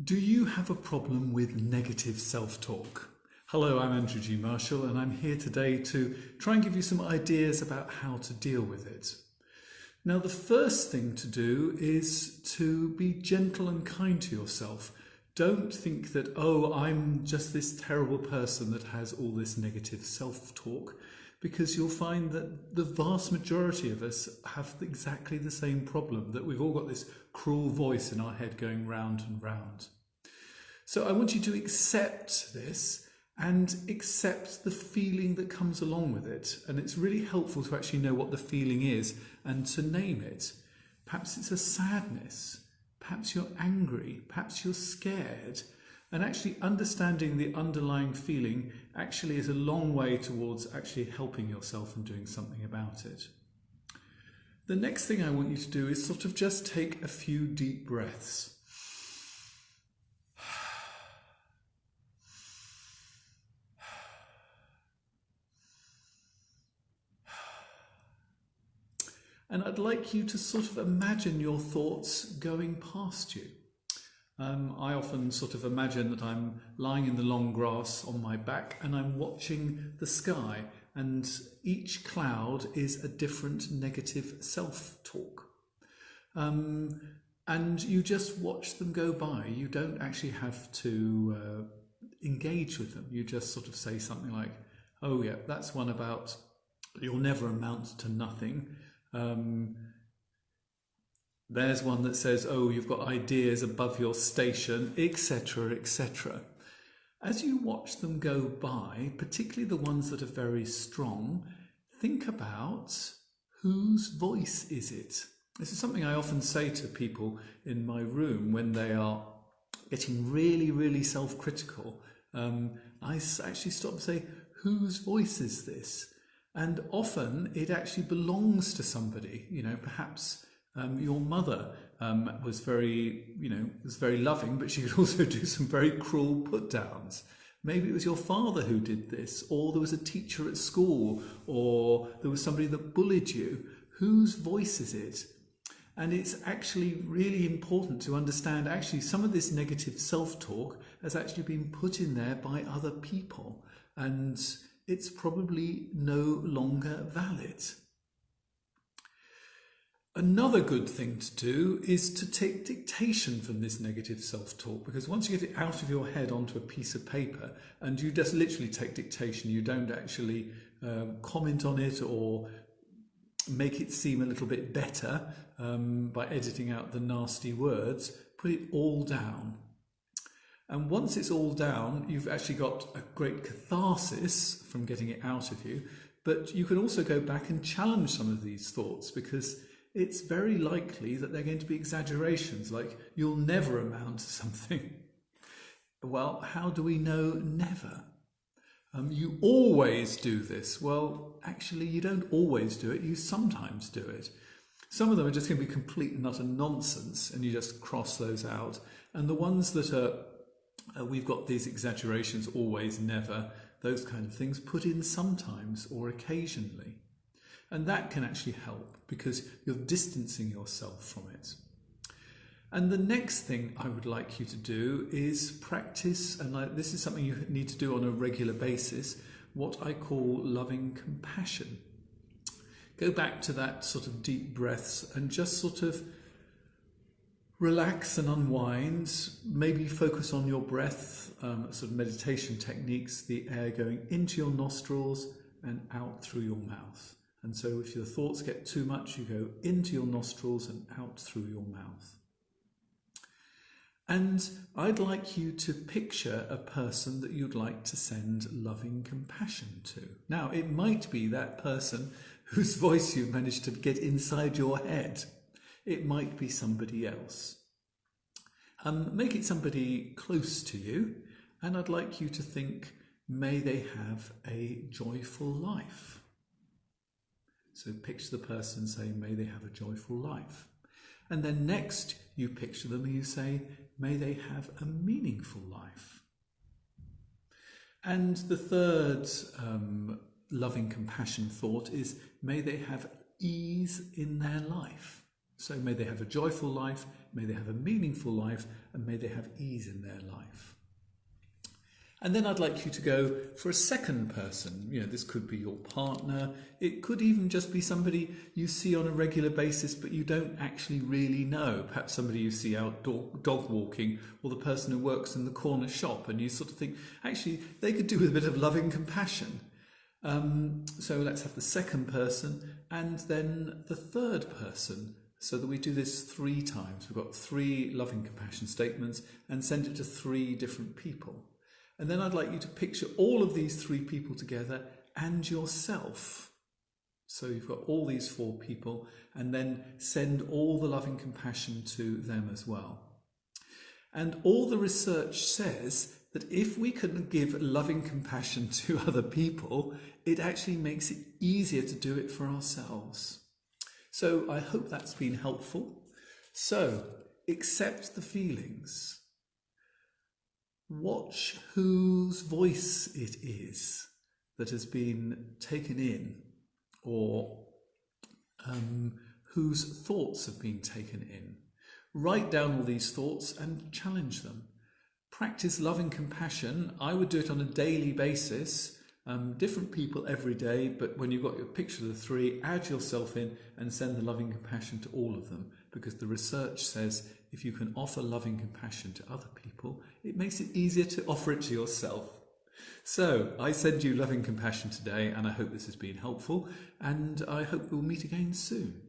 Do you have a problem with negative self-talk? Hello, I'm Andrew G. Marshall, and I'm here today to try and give you some ideas about how to deal with it. Now, the first thing to do is to be gentle and kind to yourself. Don't think that, oh, I'm just this terrible person that has all this negative self-talk, because you'll find that the vast majority of us have exactly the same problem, that we've all got this cruel voice in our head going round and round. So I want you to accept this and accept the feeling that comes along with it. And it's really helpful to actually know what the feeling is and to name it. Perhaps it's a sadness, perhaps you're angry, perhaps you're scared. And actually understanding the underlying feeling actually is a long way towards actually helping yourself and doing something about it. The next thing I want you to do is sort of just take a few deep breaths. And I'd like you to sort of imagine your thoughts going past you. I often sort of imagine that I'm lying in the long grass on my back and I'm watching the sky, and each cloud is a different negative self-talk. And you just watch them go by. You don't actually have to engage with them. You just sort of say something like, oh yeah, that's one about you'll never amount to nothing. There's one that says, oh, you've got ideas above your station, etc., etc. As you watch them go by, particularly the ones that are very strong, think about whose voice is it? This is something I often say to people in my room when they are getting really, really self-critical. I actually stop and say, whose voice is this? And often it actually belongs to somebody, perhaps your mother was very loving, but she could also do some very cruel put downs. Maybe it was your father who did this, or there was a teacher at school, or there was somebody that bullied you. Whose voice is it? And it's actually really important to understand actually some of this negative self-talk has actually been put in there by other people, and it's probably no longer valid. Another good thing to do is to take dictation from this negative self-talk, because once you get it out of your head onto a piece of paper and you just literally take dictation, you don't actually comment on it or make it seem a little bit better by editing out the nasty words, put it all down. And once it's all down, you've actually got a great catharsis from getting it out of you, but you can also go back and challenge some of these thoughts, because it's very likely that they're going to be exaggerations, like you'll never amount to something. Well, how do we know never? You always do this. Well, actually, you don't always do it. You sometimes do it. Some of them are just going to be complete and utter nonsense, and you just cross those out. And the ones that are we've got these exaggerations, always, never, those kind of things, put in sometimes or occasionally. And that can actually help because you're distancing yourself from it. And the next thing I would like you to do is practice, and this is something you need to do on a regular basis, what I call loving compassion. Go back to that sort of deep breaths and just sort of relax and unwind, maybe focus on your breath, sort of meditation techniques, the air going into your nostrils and out through your mouth. And so if your thoughts get too much, you go into your nostrils and out through your mouth. And I'd like you to picture a person that you'd like to send loving compassion to. Now, it might be that person whose voice you've managed to get inside your head. It might be somebody else. Make it somebody close to you, and I'd like you to think, may they have a joyful life. So picture the person saying, may they have a joyful life. And then next you picture them and you say, may they have a meaningful life. And the third loving compassion thought is, may they have ease in their life. So may they have a joyful life, may they have a meaningful life, and may they have ease in their life. And then I'd like you to go for a second person. This could be your partner. It could even just be somebody you see on a regular basis, but you don't actually really know. Perhaps somebody you see out dog walking, or the person who works in the corner shop, and you sort of think, actually, they could do with a bit of loving compassion. So let's have the second person and then the third person, so that we do this 3 times. We've got 3 loving compassion statements and send it to 3 different people. And then I'd like you to picture all of these 3 people together and yourself. So you've got all these 4 people, and then send all the loving compassion to them as well. And all the research says that if we can give loving compassion to other people, it actually makes it easier to do it for ourselves. So I hope that's been helpful. So accept the feelings. Watch whose voice it is that has been taken in, or whose thoughts have been taken in. Write down all these thoughts and challenge them. Practice loving compassion. I would do it on a daily basis, different people every day, but when you've got your picture of the 3, add yourself in and send the loving compassion to all of them, because the research says if you can offer loving compassion to other people, it makes it easier to offer it to yourself. So I send you loving compassion today, and I hope this has been helpful, and I hope we'll meet again soon.